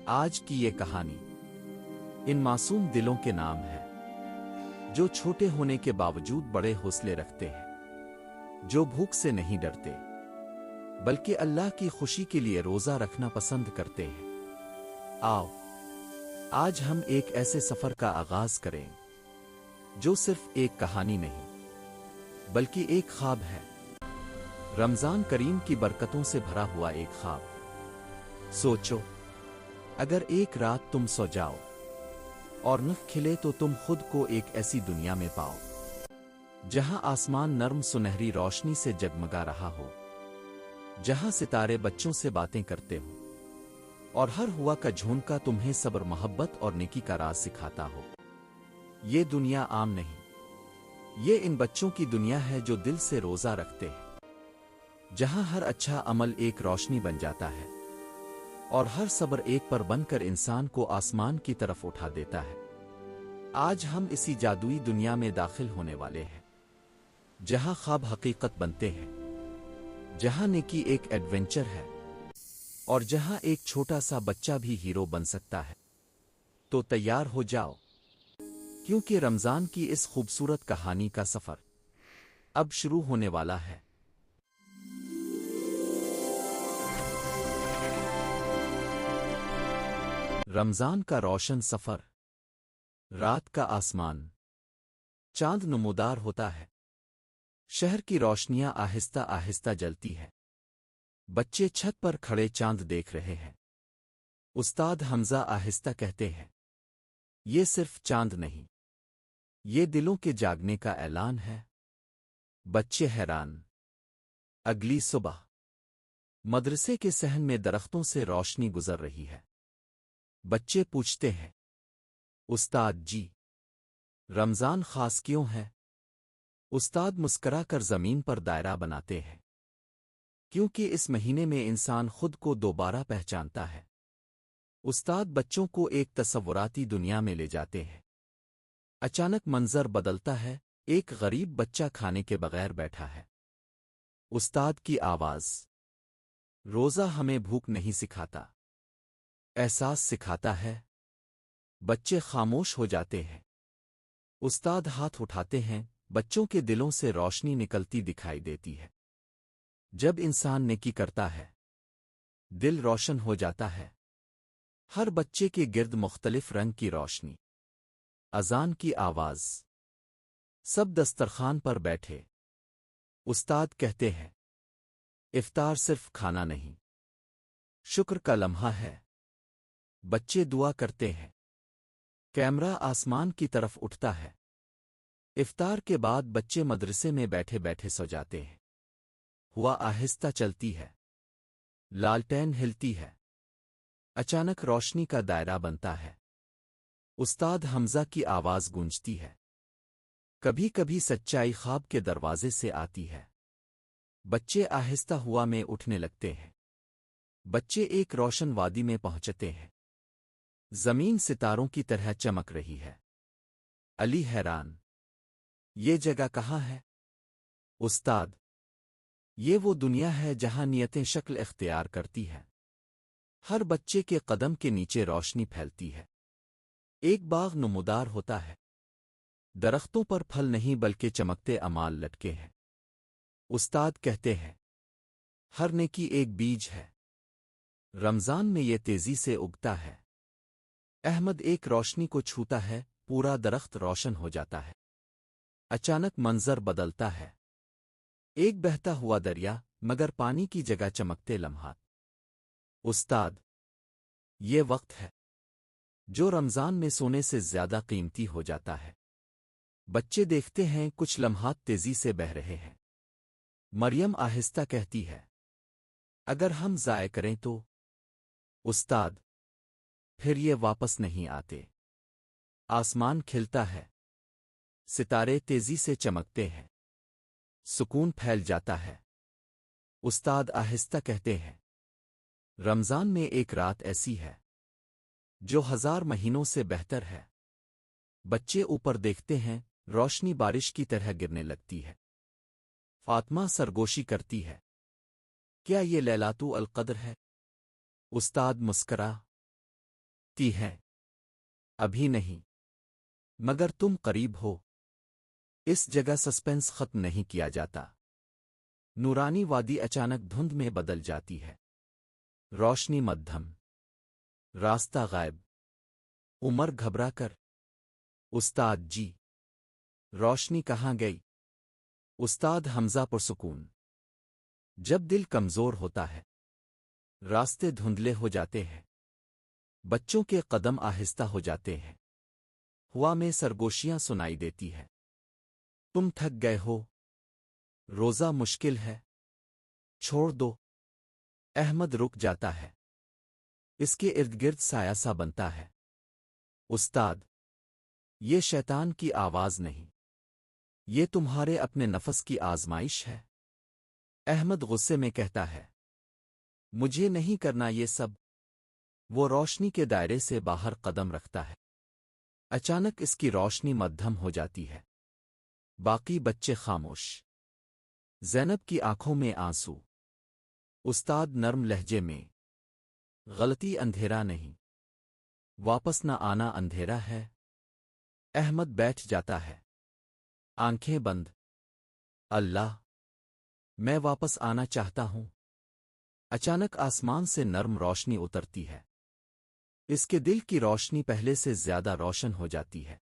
آج کی یہ کہانی ان معصوم دلوں کے نام ہے جو چھوٹے ہونے کے باوجود بڑے حوصلے رکھتے ہیں، جو بھوک سے نہیں ڈرتے بلکہ اللہ کی خوشی کے لیے روزہ رکھنا پسند کرتے ہیں۔ آؤ آج ہم ایک ایسے سفر کا آغاز کریں جو صرف ایک کہانی نہیں بلکہ ایک خواب ہے، رمضان کریم کی برکتوں سے بھرا ہوا ایک خواب۔ سوچو، اگر ایک رات تم سو جاؤ اور نف کھلے تو تم خود کو ایک ایسی دنیا میں پاؤ جہاں آسمان نرم سنہری روشنی سے جگمگا رہا ہو، جہاں ستارے بچوں سے باتیں کرتے ہوں اور ہر ہوا کا جھونکا تمہیں صبر، محبت اور نیکی کا راز سکھاتا ہو۔ یہ دنیا عام نہیں، یہ ان بچوں کی دنیا ہے جو دل سے روزہ رکھتے ہیں، جہاں ہر اچھا عمل ایک روشنی بن جاتا ہے اور ہر صبر ایک پر بن کر انسان کو آسمان کی طرف اٹھا دیتا ہے۔ آج ہم اسی جادوئی دنیا میں داخل ہونے والے ہیں جہاں خواب حقیقت بنتے ہیں، جہاں نیکی ایک ایڈونچر ہے اور جہاں ایک چھوٹا سا بچہ بھی ہیرو بن سکتا ہے۔ تو تیار ہو جاؤ، کیونکہ رمضان کی اس خوبصورت کہانی کا سفر اب شروع ہونے والا ہے۔ رمضان کا روشن سفر، رات کا آسمان، چاند نمودار ہوتا ہے، شہر کی روشنیاں آہستہ آہستہ جلتی ہے، بچے چھت پر کھڑے چاند دیکھ رہے ہیں۔ استاد حمزہ آہستہ کہتے ہیں، یہ صرف چاند نہیں، یہ دلوں کے جاگنے کا اعلان ہے۔ بچے حیران۔ اگلی صبح مدرسے کے صحن میں درختوں سے روشنی گزر رہی ہے۔ بچے پوچھتے ہیں، استاد جی، رمضان خاص کیوں ہے؟ استاد مسکرا کر زمین پر دائرہ بناتے ہیں، کیونکہ اس مہینے میں انسان خود کو دوبارہ پہچانتا ہے۔ استاد بچوں کو ایک تصوراتی دنیا میں لے جاتے ہیں۔ اچانک منظر بدلتا ہے، ایک غریب بچہ کھانے کے بغیر بیٹھا ہے۔ استاد کی آواز، روزہ ہمیں بھوک نہیں سکھاتا، احساس سکھاتا ہے۔ بچے خاموش ہو جاتے ہیں۔ استاد ہاتھ اٹھاتے ہیں، بچوں کے دلوں سے روشنی نکلتی دکھائی دیتی ہے۔ جب انسان نیکی کرتا ہے، دل روشن ہو جاتا ہے۔ ہر بچے کے گرد مختلف رنگ کی روشنی۔ اذان کی آواز، سب دسترخوان پر بیٹھے۔ استاد کہتے ہیں، افطار صرف کھانا نہیں، شکر کا لمحہ ہے۔ بچے دعا کرتے ہیں۔ کیمرہ آسمان کی طرف اٹھتا ہے۔ افطار کے بعد بچے مدرسے میں بیٹھے بیٹھے سو جاتے ہیں۔ ہوا آہستہ چلتی ہے، لالٹین ہلتی ہے، اچانک روشنی کا دائرہ بنتا ہے۔ استاد حمزہ کی آواز گونجتی ہے، کبھی کبھی سچائی خواب کے دروازے سے آتی ہے۔ بچے آہستہ ہوا میں اٹھنے لگتے ہیں۔ بچے ایک روشن وادی میں پہنچتے ہیں۔ زمین ستاروں کی طرح چمک رہی ہے۔ علی حیران، یہ جگہ کہاں ہے؟ استاد، یہ وہ دنیا ہے جہاں نیتیں شکل اختیار کرتی ہے۔ ہر بچے کے قدم کے نیچے روشنی پھیلتی ہے۔ ایک باغ نمودار ہوتا ہے، درختوں پر پھل نہیں بلکہ چمکتے اعمال لٹکے ہیں۔ استاد کہتے ہیں، ہر نیکی ایک بیج ہے، رمضان میں یہ تیزی سے اگتا ہے۔ احمد ایک روشنی کو چھوتا ہے، پورا درخت روشن ہو جاتا ہے۔ اچانک منظر بدلتا ہے، ایک بہتا ہوا دریا، مگر پانی کی جگہ چمکتے لمحات۔ استاد، یہ وقت ہے جو رمضان میں سونے سے زیادہ قیمتی ہو جاتا ہے۔ بچے دیکھتے ہیں، کچھ لمحات تیزی سے بہہ رہے ہیں۔ مریم آہستہ کہتی ہے، اگر ہم ضائع کریں تو؟ استاد، پھر یہ واپس نہیں آتے۔ آسمان کھلتا ہے، ستارے تیزی سے چمکتے ہیں، سکون پھیل جاتا ہے۔ استاد آہستہ کہتے ہیں، رمضان میں ایک رات ایسی ہے جو 1000 مہینوں سے بہتر ہے۔ بچے اوپر دیکھتے ہیں، روشنی بارش کی طرح گرنے لگتی ہے۔ فاطمہ سرگوشی کرتی ہے، کیا یہ لیلۃ القدر ہے؟ استاد مسکرا، تی ہے ابھی نہیں مگر تم قریب ہو۔ اس جگہ سسپینس ختم نہیں کیا جاتا۔ نورانی وادی اچانک دھند میں بدل جاتی ہے۔ روشنی مدھم، راستہ غائب۔ عمر گھبرا کر، استاد جی روشنی کہاں گئی؟ استاد حمزہ پرسکون۔ جب دل کمزور ہوتا ہے راستے دھندلے ہو جاتے ہیں، بچوں کے قدم آہستہ ہو جاتے ہیں، ہوا میں سرگوشیاں سنائی دیتی ہے۔ تم تھک گئے ہو، روزہ مشکل ہے، چھوڑ دو۔ احمد رک جاتا ہے، اس کے ارد گرد سایہ سا بنتا ہے۔ استاد یہ شیطان کی آواز نہیں، یہ تمہارے اپنے نفس کی آزمائش ہے۔ احمد غصے میں کہتا ہے، مجھے نہیں کرنا یہ سب۔ وہ روشنی کے دائرے سے باہر قدم رکھتا ہے۔ اچانک اس کی روشنی مدھم ہو جاتی ہے، باقی بچے خاموش۔ زینب کی آنکھوں میں آنسو۔ استاد نرم لہجے میں، غلطی اندھیرا نہیں، واپس نہ آنا اندھیرا ہے۔ احمد بیٹھ جاتا ہے، آنکھیں بند۔ اللہ میں واپس آنا چاہتا ہوں۔ اچانک آسمان سے نرم روشنی اترتی ہے، اس کے دل کی روشنی پہلے سے زیادہ روشن ہو جاتی ہے۔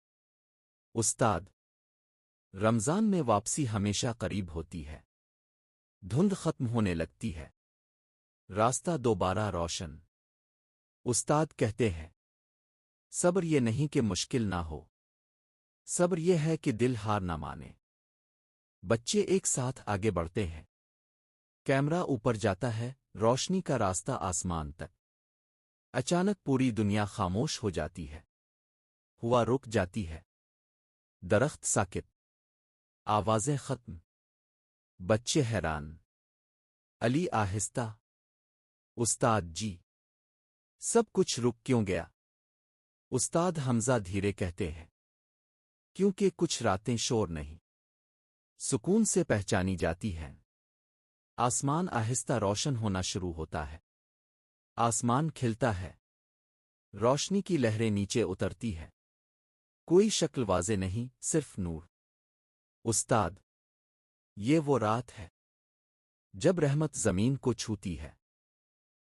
استاد رمضان میں واپسی ہمیشہ قریب ہوتی ہے، دھند ختم ہونے لگتی ہے، راستہ دوبارہ روشن۔ استاد کہتے ہیں، صبر یہ نہیں کہ مشکل نہ ہو، صبر یہ ہے کہ دل ہار نہ مانے۔ بچے ایک ساتھ آگے بڑھتے ہیں، کیمرہ اوپر جاتا ہے، روشنی کا راستہ آسمان تک۔ اچانک پوری دنیا خاموش ہو جاتی ہے، ہوا رک جاتی ہے، درخت ساکت، آوازیں ختم، بچے حیران۔ علی آہستہ، استاد جی سب کچھ رک کیوں گیا؟ استاد حمزہ دھیرے کہتے ہیں، کیونکہ کچھ راتیں شور نہیں، سکون سے پہچانی جاتی ہیں۔ آسمان آہستہ روشن ہونا شروع ہوتا ہے، آسمان کھلتا ہے، روشنی کی لہریں نیچے اترتی ہے، کوئی شکل واضح نہیں، صرف نور۔ استاد یہ وہ رات ہے جب رحمت زمین کو چھوتی ہے،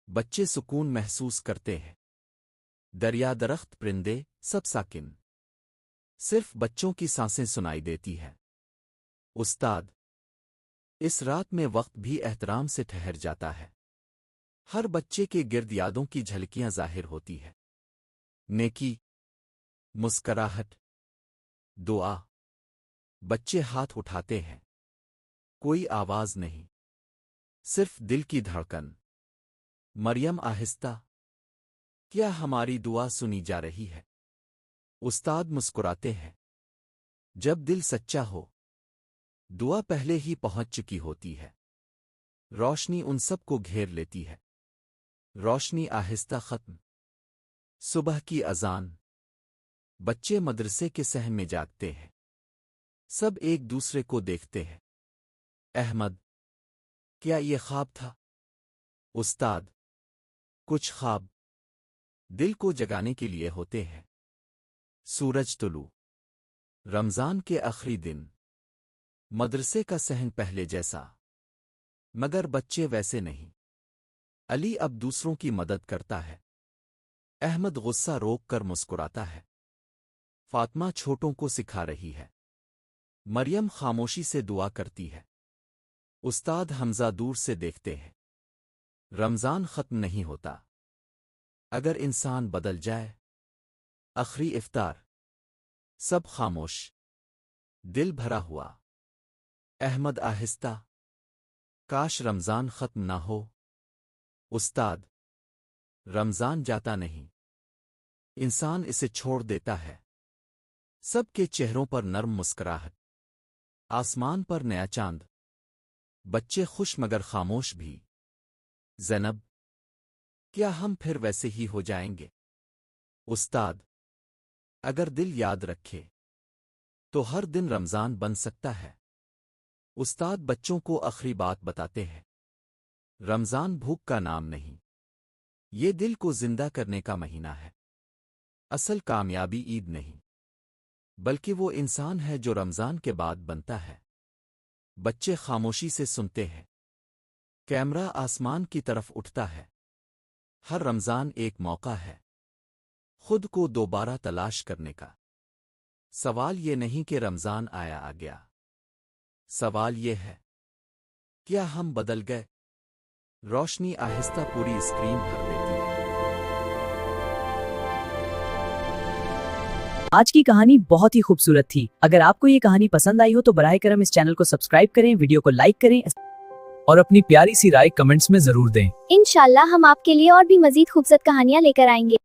بچے سکون محسوس کرتے ہیں، دریا، درخت، پرندے سب ساکن، صرف بچوں کی سانسیں سنائی دیتی ہے۔ استاد اس رات میں وقت بھی احترام سے ٹھہر جاتا ہے، ہر بچے کے گرد یادوں کی جھلکیاں ظاہر ہوتی ہے، نیکی، مسکراہٹ، دعا۔ بچے ہاتھ اٹھاتے ہیں، کوئی آواز نہیں، صرف دل کی دھڑکن۔ مریم آہستہ، کیا ہماری دعا سنی جا رہی ہے؟ استاد مسکراتے ہیں، جب دل سچا ہو دعا پہلے ہی پہنچ چکی ہوتی ہے۔ روشنی ان سب کو گھیر لیتی ہے، روشنی آہستہ ختم۔ صبح کی اذان، بچے مدرسے کے صحن میں جاگتے ہیں، سب ایک دوسرے کو دیکھتے ہیں۔ احمد کیا یہ خواب تھا؟ استاد کچھ خواب دل کو جگانے کے لیے ہوتے ہیں۔ سورج طلوع، رمضان کے آخری دن، مدرسے کا صحن پہلے جیسا، مگر بچے ویسے نہیں۔ علی اب دوسروں کی مدد کرتا ہے، احمد غصہ روک کر مسکراتا ہے، فاطمہ چھوٹوں کو سکھا رہی ہے، مریم خاموشی سے دعا کرتی ہے۔ استاد حمزہ دور سے دیکھتے ہیں، رمضان ختم نہیں ہوتا اگر انسان بدل جائے۔ آخری افطار، سب خاموش، دل بھرا ہوا۔ احمد آہستہ، کاش رمضان ختم نہ ہو۔ استاد رمضان جاتا نہیں، انسان اسے چھوڑ دیتا ہے۔ سب کے چہروں پر نرم مسکراہٹ، آسمان پر نیا چاند، بچے خوش مگر خاموش بھی۔ زینب کیا ہم پھر ویسے ہی ہو جائیں گے؟ استاد اگر دل یاد رکھے تو ہر دن رمضان بن سکتا ہے۔ استاد بچوں کو آخری بات بتاتے ہیں، رمضان بھوک کا نام نہیں، یہ دل کو زندہ کرنے کا مہینہ ہے۔ اصل کامیابی عید نہیں بلکہ وہ انسان ہے جو رمضان کے بعد بنتا ہے۔ بچے خاموشی سے سنتے ہیں، کیمرہ آسمان کی طرف اٹھتا ہے۔ ہر رمضان ایک موقع ہے خود کو دوبارہ تلاش کرنے کا۔ سوال یہ نہیں کہ رمضان آیا آ گیا، سوال یہ ہے کیا ہم بدل گئے؟ روشنی آہستہ پوری اسکرین بھر دیتی ہے۔ آج کی کہانی بہت ہی خوبصورت تھی۔ اگر آپ کو یہ کہانی پسند آئی ہو تو براہ کرم اس چینل کو سبسکرائب کریں، ویڈیو کو لائک کریں اور اپنی پیاری سی رائے کمنٹس میں ضرور دیں۔ انشاءاللہ ہم آپ کے لیے اور بھی مزید خوبصورت کہانیاں لے کر آئیں گے۔